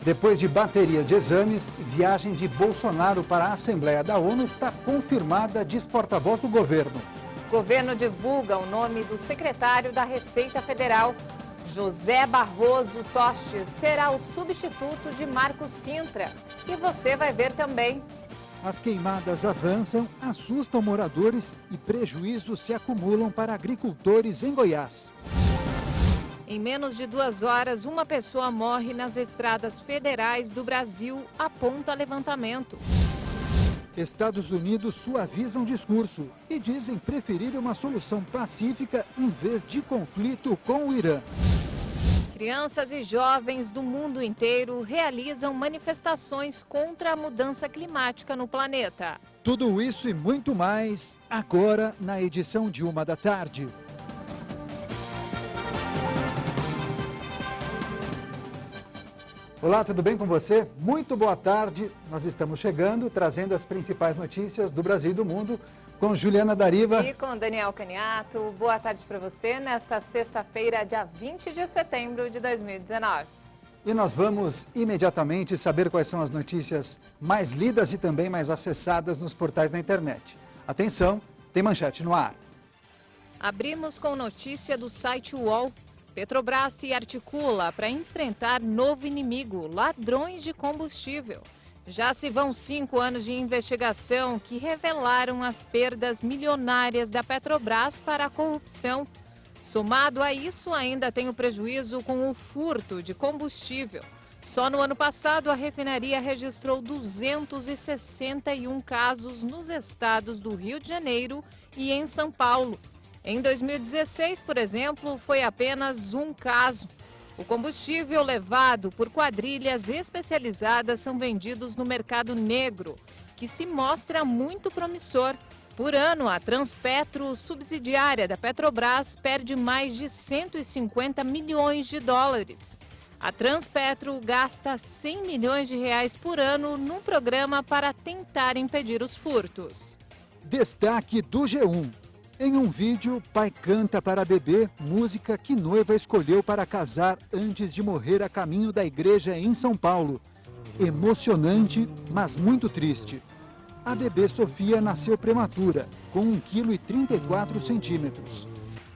Depois de bateria de exames, viagem de Bolsonaro para a Assembleia da ONU está confirmada, diz porta-voz do governo. O governo divulga o nome do secretário da Receita Federal. José Barroso Tostes será o substituto de Marcos Cintra. E você vai ver também. As queimadas avançam, assustam moradores e prejuízos se acumulam para agricultores em Goiás. Em menos de 2 horas, uma pessoa morre nas estradas federais do Brasil, aponta levantamento. Estados Unidos suavizam discurso e dizem preferir uma solução pacífica em vez de conflito com o Irã. Crianças e jovens do mundo inteiro realizam manifestações contra a mudança climática no planeta. Tudo isso e muito mais agora na edição de 1 da tarde. Olá, tudo bem com você? Muito boa tarde. Nós estamos chegando, trazendo as principais notícias do Brasil e do mundo com Juliana Dariva. E com Daniel Caniato. Boa tarde para você nesta sexta-feira, dia 20 de setembro de 2019. E nós vamos imediatamente saber quais são as notícias mais lidas e também mais acessadas nos portais da internet. Atenção, tem manchete no ar. Abrimos com notícia do site UOL. Petrobras se articula para enfrentar novo inimigo, ladrões de combustível. Já se vão 5 anos de investigação que revelaram as perdas milionárias da Petrobras para a corrupção. Somado a isso, ainda tem o prejuízo com o furto de combustível. Só no ano passado, a refinaria registrou 261 casos nos estados do Rio de Janeiro e em São Paulo. Em 2016, por exemplo, foi apenas um caso. O combustível levado por quadrilhas especializadas são vendidos no mercado negro, que se mostra muito promissor. Por ano, a Transpetro, subsidiária da Petrobras, perde mais de 150 milhões de dólares. A Transpetro gasta 100 milhões de reais por ano num programa para tentar impedir os furtos. Destaque do G1. Em um vídeo, pai canta para bebê música que noiva escolheu para casar antes de morrer a caminho da igreja em São Paulo. Emocionante, mas muito triste. A bebê Sofia nasceu prematura, com 1,34 kg.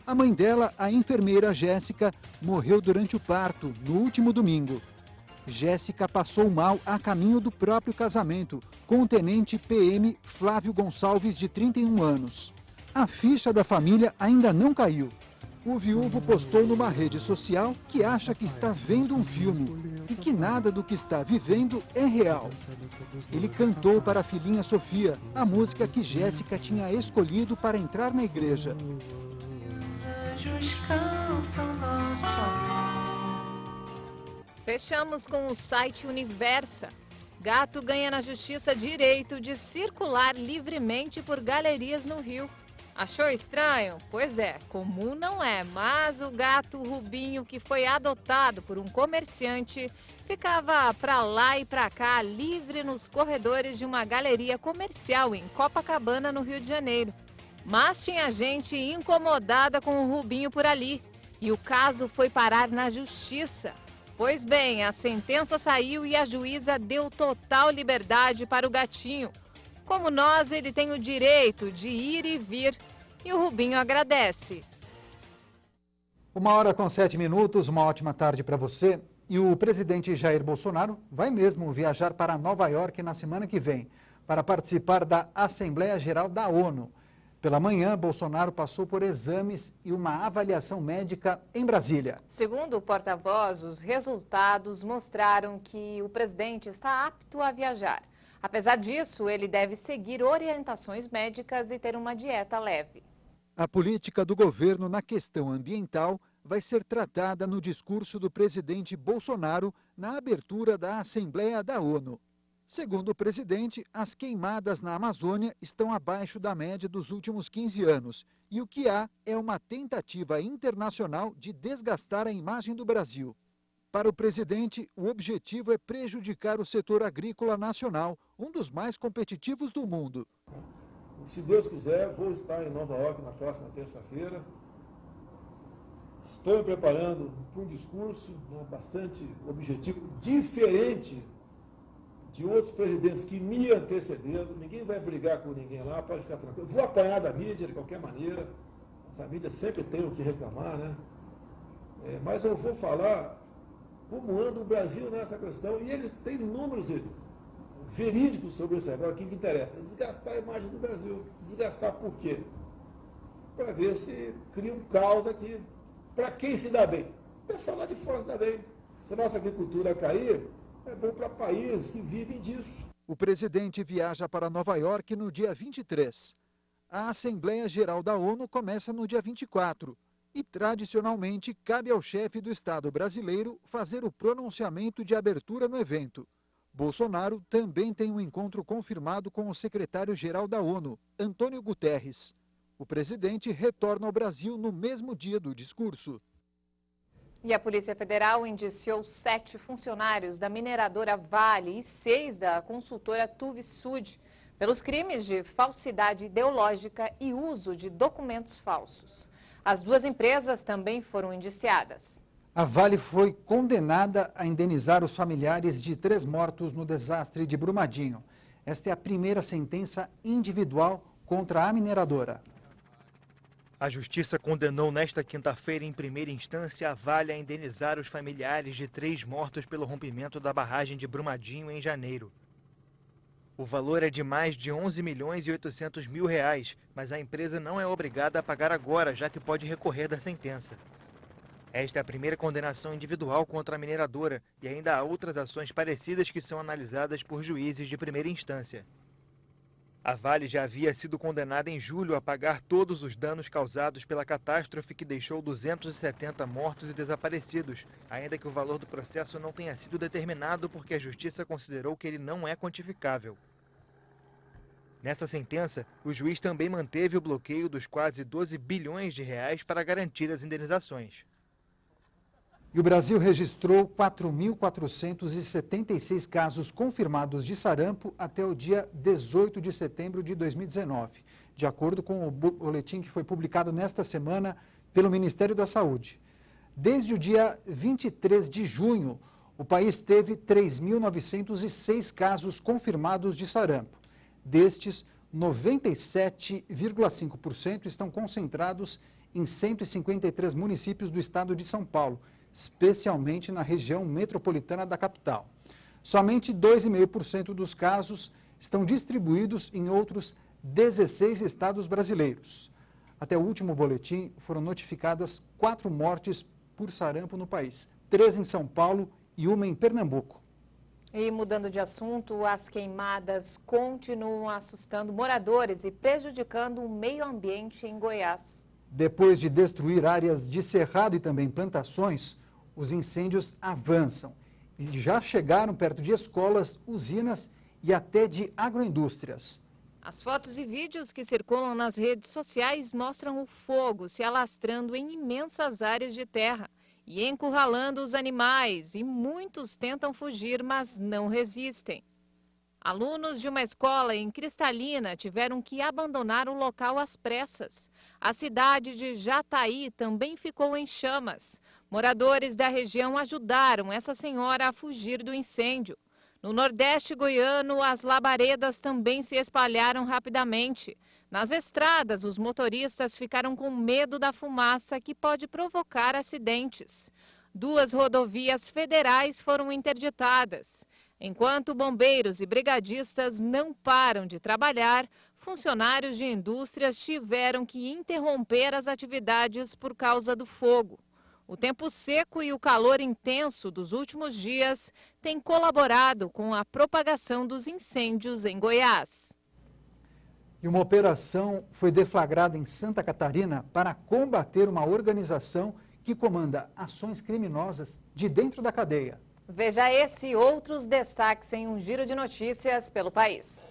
A mãe dela, a enfermeira Jéssica, morreu durante o parto, no último domingo. Jéssica passou mal a caminho do próprio casamento, com o tenente PM Flávio Gonçalves, de 31 anos. A ficha da família ainda não caiu. O viúvo postou numa rede social que acha que está vendo um filme e que nada do que está vivendo é real. Ele cantou para a filhinha Sofia a música que Jéssica tinha escolhido para entrar na igreja. Fechamos com o site Universa. Gato ganha na justiça direito de circular livremente por galerias no Rio. Achou estranho? Pois é, comum não é, mas o gato Rubinho, que foi adotado por um comerciante, ficava pra lá e pra cá, livre nos corredores de uma galeria comercial em Copacabana, no Rio de Janeiro. Mas tinha gente incomodada com o Rubinho por ali, e o caso foi parar na justiça. Pois bem, a sentença saiu e a juíza deu total liberdade para o gatinho. Como nós, ele tem o direito de ir e vir. E o Rubinho agradece. 1h07, uma ótima tarde para você. E o presidente Jair Bolsonaro vai mesmo viajar para Nova York na semana que vem, para participar da Assembleia Geral da ONU. Pela manhã, Bolsonaro passou por exames e uma avaliação médica em Brasília. Segundo o porta-voz, os resultados mostraram que o presidente está apto a viajar. Apesar disso, ele deve seguir orientações médicas e ter uma dieta leve. A política do governo na questão ambiental vai ser tratada no discurso do presidente Bolsonaro na abertura da Assembleia da ONU. Segundo o presidente, as queimadas na Amazônia estão abaixo da média dos últimos 15 anos e o que há é uma tentativa internacional de desgastar a imagem do Brasil. Para o presidente, o objetivo é prejudicar o setor agrícola nacional, um dos mais competitivos do mundo. Se Deus quiser, vou estar em Nova York na próxima terça-feira. Estou me preparando para um discurso, né, bastante objetivo, diferente de outros presidentes que me antecederam. Ninguém vai brigar com ninguém lá, pode ficar tranquilo. Vou apanhar da mídia de qualquer maneira. Essa mídia sempre tem o que reclamar, né? Mas eu vou falar como anda o Brasil nessa questão. E eles têm números verídicos sobre isso. Agora, o que interessa? Desgastar a imagem do Brasil. Desgastar por quê? Para ver se cria um caos aqui. Para quem se dá bem? O pessoal lá de fora se dá bem. Se a nossa agricultura cair, é bom para países que vivem disso. O presidente viaja para Nova York no dia 23. A Assembleia Geral da ONU começa no dia 24. E, tradicionalmente, cabe ao chefe do Estado brasileiro fazer o pronunciamento de abertura no evento. Bolsonaro também tem um encontro confirmado com o secretário-geral da ONU, Antônio Guterres. O presidente retorna ao Brasil no mesmo dia do discurso. E a Polícia Federal indiciou 7 funcionários da mineradora Vale e 6 da consultora Tuvisud pelos crimes de falsidade ideológica e uso de documentos falsos. As 2 empresas também foram indiciadas. A Vale foi condenada a indenizar os familiares de 3 mortos no desastre de Brumadinho. Esta é a primeira sentença individual contra a mineradora. A Justiça condenou nesta quinta-feira, em primeira instância, a Vale a indenizar os familiares de 3 mortos pelo rompimento da barragem de Brumadinho em janeiro. O valor é de mais de R$11.800.000, mas a empresa não é obrigada a pagar agora, já que pode recorrer da sentença. Esta é a primeira condenação individual contra a mineradora e ainda há outras ações parecidas que são analisadas por juízes de primeira instância. A Vale já havia sido condenada em julho a pagar todos os danos causados pela catástrofe que deixou 270 mortos e desaparecidos, ainda que o valor do processo não tenha sido determinado porque a Justiça considerou que ele não é quantificável. Nessa sentença, o juiz também manteve o bloqueio dos quase 12 bilhões de reais para garantir as indenizações. E o Brasil registrou 4.476 casos confirmados de sarampo até o dia 18 de setembro de 2019, de acordo com o boletim que foi publicado nesta semana pelo Ministério da Saúde. Desde o dia 23 de junho, o país teve 3.906 casos confirmados de sarampo. Destes, 97,5% estão concentrados em 153 municípios do estado de São Paulo, especialmente na região metropolitana da capital. Somente 2,5% dos casos estão distribuídos em outros 16 estados brasileiros. Até o último boletim, foram notificadas 4 mortes por sarampo no país, 3 em São Paulo e 1 em Pernambuco. E mudando de assunto, as queimadas continuam assustando moradores e prejudicando o meio ambiente em Goiás. Depois de destruir áreas de cerrado e também plantações, os incêndios avançam e já chegaram perto de escolas, usinas e até de agroindústrias. As fotos e vídeos que circulam nas redes sociais mostram o fogo se alastrando em imensas áreas de terra e encurralando os animais, e muitos tentam fugir, mas não resistem. Alunos de uma escola em Cristalina tiveram que abandonar o local às pressas. A cidade de Jataí também ficou em chamas. Moradores da região ajudaram essa senhora a fugir do incêndio. No Nordeste goiano, as labaredas também se espalharam rapidamente. Nas estradas, os motoristas ficaram com medo da fumaça que pode provocar acidentes. 2 rodovias federais foram interditadas. Enquanto bombeiros e brigadistas não param de trabalhar, funcionários de indústrias tiveram que interromper as atividades por causa do fogo. O tempo seco e o calor intenso dos últimos dias têm colaborado com a propagação dos incêndios em Goiás. E uma operação foi deflagrada em Santa Catarina para combater uma organização que comanda ações criminosas de dentro da cadeia. Veja esse e outros destaques em um giro de notícias pelo país.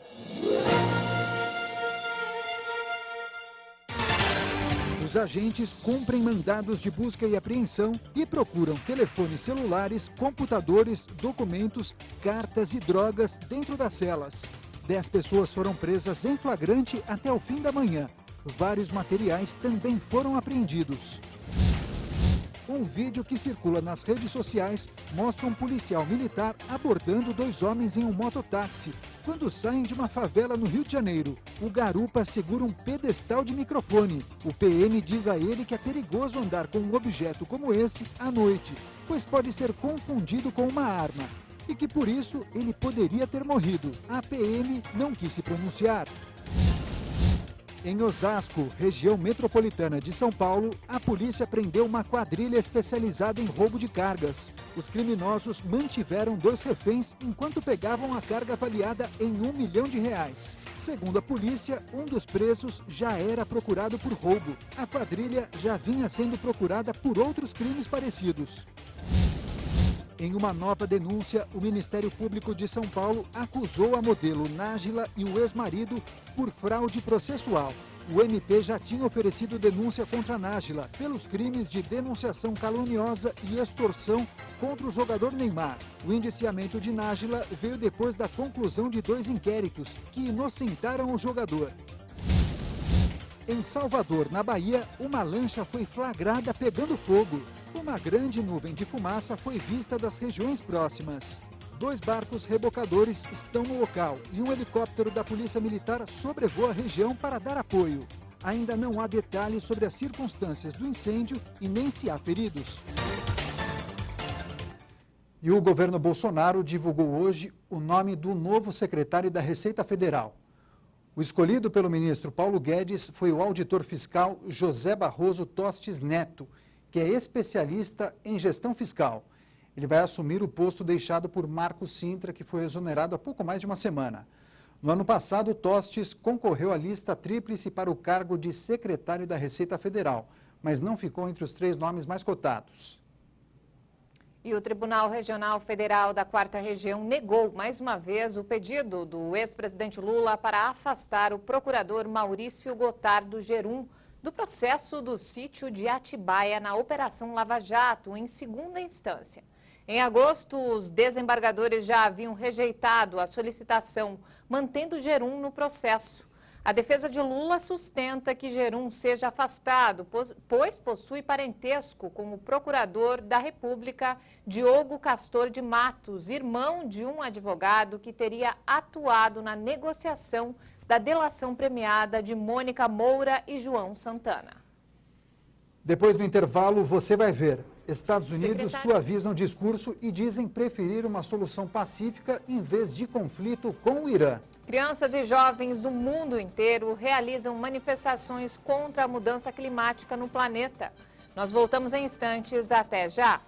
Os agentes cumprem mandados de busca e apreensão e procuram telefones celulares, computadores, documentos, cartas e drogas dentro das celas. 10 pessoas foram presas em flagrante até o fim da manhã. Vários materiais também foram apreendidos. Um vídeo que circula nas redes sociais mostra um policial militar abordando 2 homens em um mototáxi quando saem de uma favela no Rio de Janeiro. O garupa segura um pedestal de microfone. O PM diz a ele que é perigoso andar com um objeto como esse à noite, pois pode ser confundido com uma arma e que por isso ele poderia ter morrido. A PM não quis se pronunciar. Em Osasco, região metropolitana de São Paulo, a polícia prendeu uma quadrilha especializada em roubo de cargas. Os criminosos mantiveram 2 reféns enquanto pegavam a carga avaliada em R$ 1 milhão. Segundo a polícia, um dos presos já era procurado por roubo. A quadrilha já vinha sendo procurada por outros crimes parecidos. Em uma nova denúncia, o Ministério Público de São Paulo acusou a modelo Nájila e o ex-marido por fraude processual. O MP já tinha oferecido denúncia contra a Nájila pelos crimes de denunciação caluniosa e extorsão contra o jogador Neymar. O indiciamento de Nájila veio depois da conclusão de 2 inquéritos que inocentaram o jogador. Em Salvador, na Bahia, uma lancha foi flagrada pegando fogo. Uma grande nuvem de fumaça foi vista das regiões próximas. 2 barcos rebocadores estão no local e um helicóptero da Polícia Militar sobrevoa a região para dar apoio. Ainda não há detalhes sobre as circunstâncias do incêndio e nem se há feridos. E o governo Bolsonaro divulgou hoje o nome do novo secretário da Receita Federal. O escolhido pelo ministro Paulo Guedes foi o auditor fiscal José Barroso Tostes Neto, que é especialista em gestão fiscal. Ele vai assumir o posto deixado por Marcos Sintra, que foi exonerado há pouco mais de uma semana. No ano passado, Tostes concorreu à lista tríplice para o cargo de secretário da Receita Federal, mas não ficou entre os 3 nomes mais cotados. E o Tribunal Regional Federal da 4ª Região negou, mais uma vez, o pedido do ex-presidente Lula para afastar o procurador Maurício Gotardo Gerum do processo do sítio de Atibaia na Operação Lava Jato, em segunda instância. Em agosto, os desembargadores já haviam rejeitado a solicitação, mantendo Gerum no processo. A defesa de Lula sustenta que Gerum seja afastado, pois possui parentesco com o procurador da República, Diogo Castor de Matos, irmão de um advogado que teria atuado na negociação da delação premiada de Mônica Moura e João Santana. Depois do intervalo, você vai ver. Estados Unidos suavizam o discurso e dizem preferir uma solução pacífica em vez de conflito com o Irã. Crianças e jovens do mundo inteiro realizam manifestações contra a mudança climática no planeta. Nós voltamos em instantes. Até já!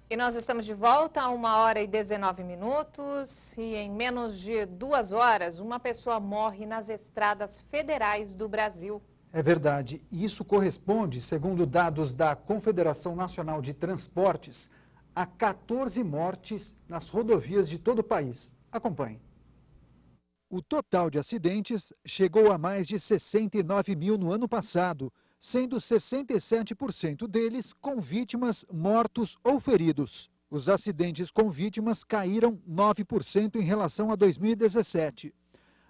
E nós estamos de volta a 1h19 e em menos de 2 horas, uma pessoa morre nas estradas federais do Brasil. É verdade. E isso corresponde, segundo dados da Confederação Nacional de Transportes, a 14 mortes nas rodovias de todo o país. Acompanhe. O total de acidentes chegou a mais de 69 mil no ano passado, sendo 67% deles com vítimas, mortos ou feridos. Os acidentes com vítimas caíram 9% em relação a 2017.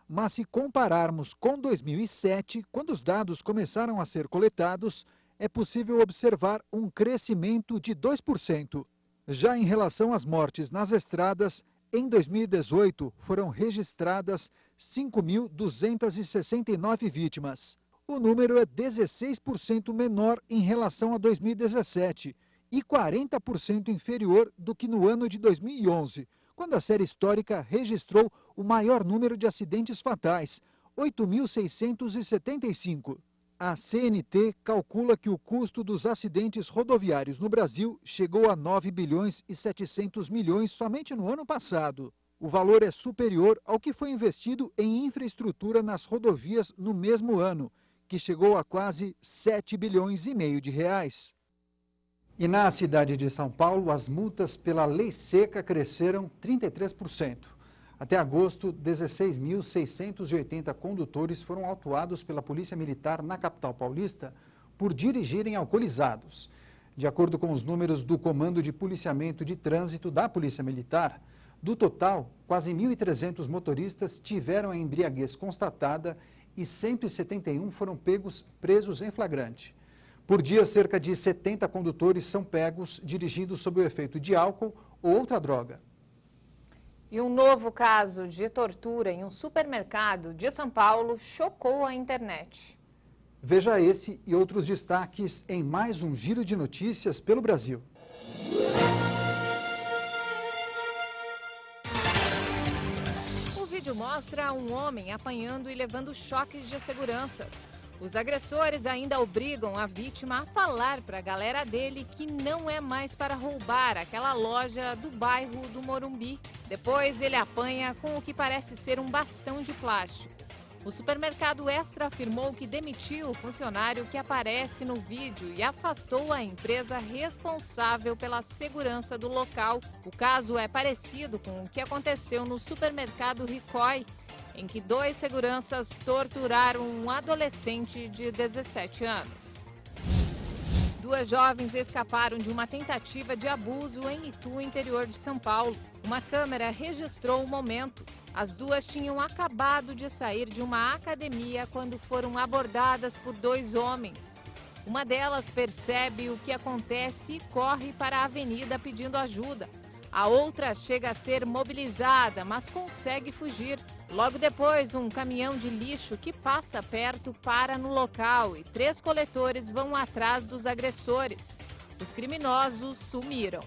Mas se compararmos com 2007, quando os dados começaram a ser coletados, é possível observar um crescimento de 2%. Já em relação às mortes nas estradas, em 2018 foram registradas 5.269 vítimas. O número é 16% menor em relação a 2017 e 40% inferior do que no ano de 2011, quando a série histórica registrou o maior número de acidentes fatais, 8.675. A CNT calcula que o custo dos acidentes rodoviários no Brasil chegou a 9 bilhões e 700 milhões somente no ano passado. O valor é superior ao que foi investido em infraestrutura nas rodovias no mesmo ano, que chegou a quase 7 bilhões e meio de reais. E na cidade de São Paulo, as multas pela lei seca cresceram 33%. Até agosto, 16.680 condutores foram autuados pela Polícia Militar na capital paulista por dirigirem alcoolizados. De acordo com os números do Comando de Policiamento de Trânsito da Polícia Militar, do total, quase 1.300 motoristas tiveram a embriaguez constatada e 171 foram presos em flagrante. Por dia, cerca de 70 condutores são pegos dirigindo sob o efeito de álcool ou outra droga. E um novo caso de tortura em um supermercado de São Paulo chocou a internet. Veja esse e outros destaques em mais um giro de notícias pelo Brasil. O vídeo mostra um homem apanhando e levando choques de seguranças. Os agressores ainda obrigam a vítima a falar para a galera dele que não é mais para roubar aquela loja do bairro do Morumbi. Depois ele apanha com o que parece ser um bastão de plástico. O supermercado Extra afirmou que demitiu o funcionário que aparece no vídeo e afastou a empresa responsável pela segurança do local. O caso é parecido com o que aconteceu no supermercado Ricoh, em que 2 seguranças torturaram um adolescente de 17 anos. 2 jovens escaparam de uma tentativa de abuso em Itu, interior de São Paulo. Uma câmera registrou o momento. As 2 tinham acabado de sair de uma academia quando foram abordadas por 2 homens. Uma delas percebe o que acontece e corre para a avenida pedindo ajuda. A outra chega a ser mobilizada, mas consegue fugir. Logo depois, um caminhão de lixo que passa perto para no local e 3 coletores vão atrás dos agressores. Os criminosos sumiram.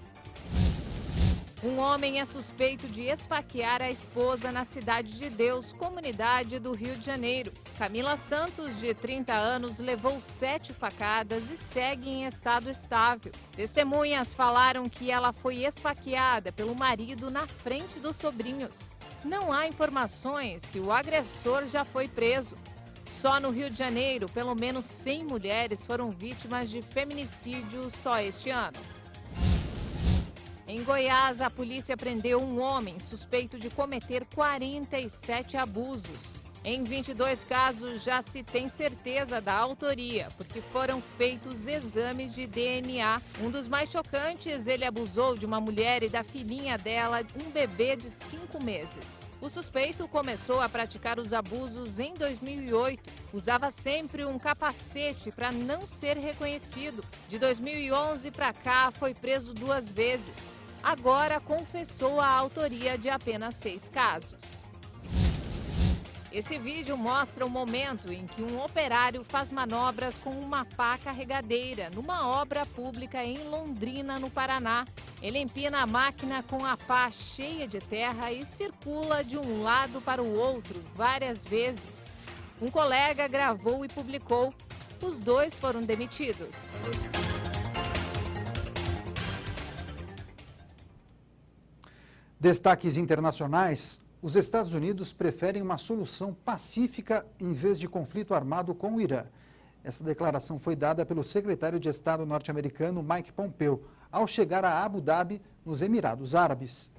Um homem é suspeito de esfaquear a esposa na Cidade de Deus, comunidade do Rio de Janeiro. Camila Santos, de 30 anos, levou 7 facadas e segue em estado estável. Testemunhas falaram que ela foi esfaqueada pelo marido na frente dos sobrinhos. Não há informações se o agressor já foi preso. Só no Rio de Janeiro, pelo menos 100 mulheres foram vítimas de feminicídio só este ano. Em Goiás, a polícia prendeu um homem suspeito de cometer 47 abusos. Em 22 casos, já se tem certeza da autoria, porque foram feitos exames de DNA. Um dos mais chocantes, ele abusou de uma mulher e da filhinha dela, um bebê de 5 meses. O suspeito começou a praticar os abusos em 2008. Usava sempre um capacete para não ser reconhecido. De 2011 para cá, foi preso 2 vezes. Agora confessou a autoria de apenas 6 casos. Esse vídeo mostra o momento em que um operário faz manobras com uma pá carregadeira numa obra pública em Londrina, no Paraná. Ele empina a máquina com a pá cheia de terra e circula de um lado para o outro várias vezes. Um colega gravou e publicou. Os 2 foram demitidos. Destaques internacionais. Os Estados Unidos preferem uma solução pacífica em vez de conflito armado com o Irã. Essa declaração foi dada pelo secretário de Estado norte-americano Mike Pompeo ao chegar a Abu Dhabi, nos Emirados Árabes.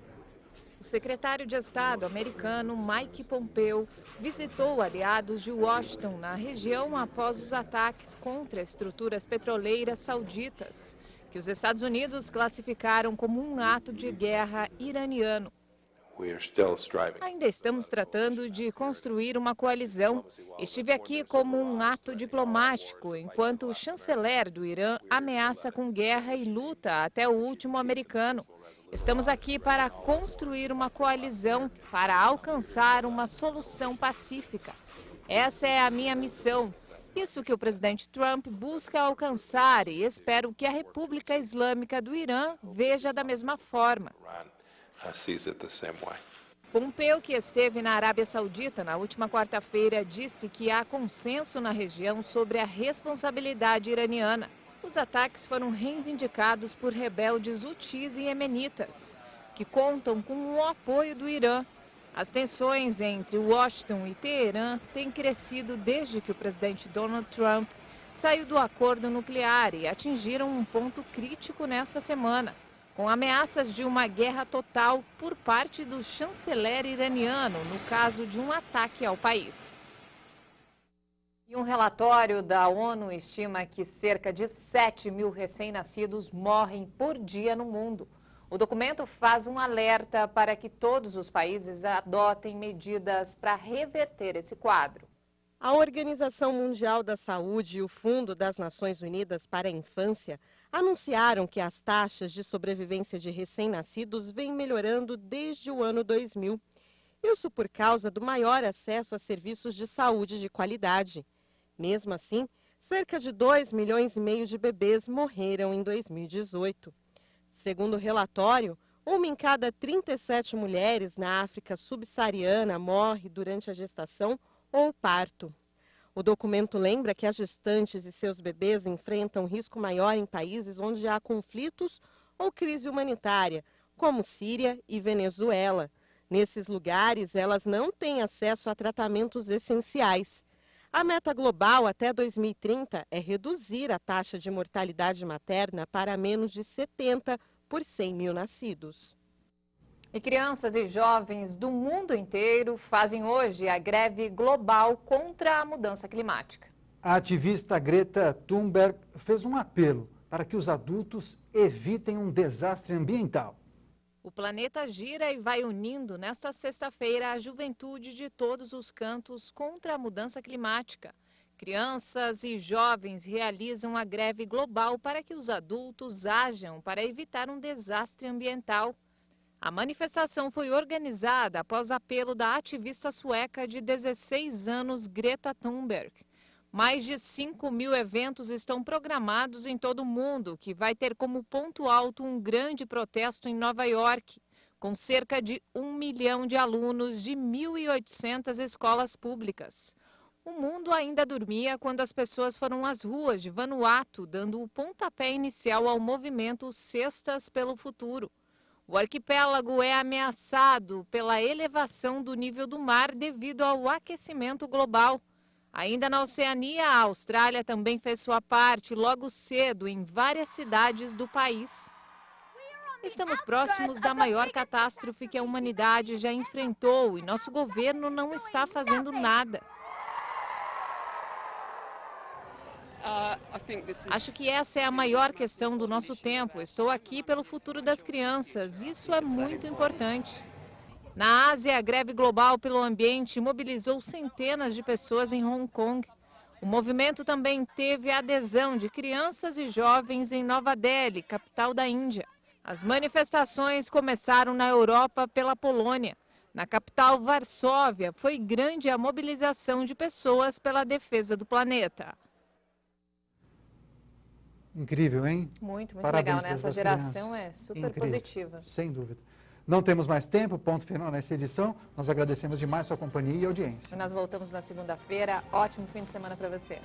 O secretário de Estado americano Mike Pompeo visitou aliados de Washington na região após os ataques contra estruturas petroleiras sauditas, que os Estados Unidos classificaram como um ato de guerra iraniano. Ainda estamos tratando de construir uma coalizão. Estive aqui como um ato diplomático, enquanto o chanceler do Irã ameaça com guerra e luta até o último americano. Estamos aqui para construir uma coalizão, para alcançar uma solução pacífica. Essa é a minha missão. Isso que o presidente Trump busca alcançar e espero que a República Islâmica do Irã veja da mesma forma. Pompeo, que esteve na Arábia Saudita na última quarta-feira, disse que há consenso na região sobre a responsabilidade iraniana. Os ataques foram reivindicados por rebeldes hutis e iemenitas, que contam com o apoio do Irã. As tensões entre Washington e Teherã têm crescido desde que o presidente Donald Trump saiu do acordo nuclear e atingiram um ponto crítico nesta semana, com ameaças de uma guerra total por parte do chanceler iraniano no caso de um ataque ao país. E um relatório da ONU estima que cerca de 7 mil recém-nascidos morrem por dia no mundo. O documento faz um alerta para que todos os países adotem medidas para reverter esse quadro. A Organização Mundial da Saúde e o Fundo das Nações Unidas para a Infância anunciaram que as taxas de sobrevivência de recém-nascidos vêm melhorando desde o ano 2000. Isso por causa do maior acesso a serviços de saúde de qualidade. Mesmo assim, cerca de 2,5 milhões de bebês morreram em 2018. Segundo o relatório, 1 em cada 37 mulheres na África subsaariana morre durante a gestação ou parto. O documento lembra que as gestantes e seus bebês enfrentam risco maior em países onde há conflitos ou crise humanitária, como Síria e Venezuela. Nesses lugares, elas não têm acesso a tratamentos essenciais. A meta global até 2030 é reduzir a taxa de mortalidade materna para menos de 70 por 100 mil nascidos. E crianças e jovens do mundo inteiro fazem hoje a greve global contra a mudança climática. A ativista Greta Thunberg fez um apelo para que os adultos evitem um desastre ambiental. O planeta gira e vai unindo nesta sexta-feira a juventude de todos os cantos contra a mudança climática. Crianças e jovens realizam a greve global para que os adultos ajam para evitar um desastre ambiental. A manifestação foi organizada após apelo da ativista sueca de 16 anos, Greta Thunberg. Mais de 5 mil eventos estão programados em todo o mundo, que vai ter como ponto alto um grande protesto em Nova York, com cerca de 1 milhão de alunos de 1.800 escolas públicas. O mundo ainda dormia quando as pessoas foram às ruas de Vanuatu, dando o pontapé inicial ao movimento Cestas pelo Futuro. O arquipélago é ameaçado pela elevação do nível do mar devido ao aquecimento global. Ainda na Oceania, a Austrália também fez sua parte logo cedo em várias cidades do país. Estamos próximos da maior catástrofe que a humanidade já enfrentou e nosso governo não está fazendo nada. Acho que essa é a maior questão do nosso tempo. Estou aqui pelo futuro das crianças. Isso é muito importante. Na Ásia, a greve global pelo ambiente mobilizou centenas de pessoas em Hong Kong. O movimento também teve a adesão de crianças e jovens em Nova Delhi, capital da Índia. As manifestações começaram na Europa pela Polônia. Na capital, Varsóvia, foi grande a mobilização de pessoas pela defesa do planeta. Incrível, hein? Muito Parabéns legal, né? Essa geração é super Incrível, positiva. Sem dúvida. Não temos mais tempo, ponto final nessa edição. Nós agradecemos demais sua companhia e audiência. Nós voltamos na segunda-feira. Ótimo fim de semana para você.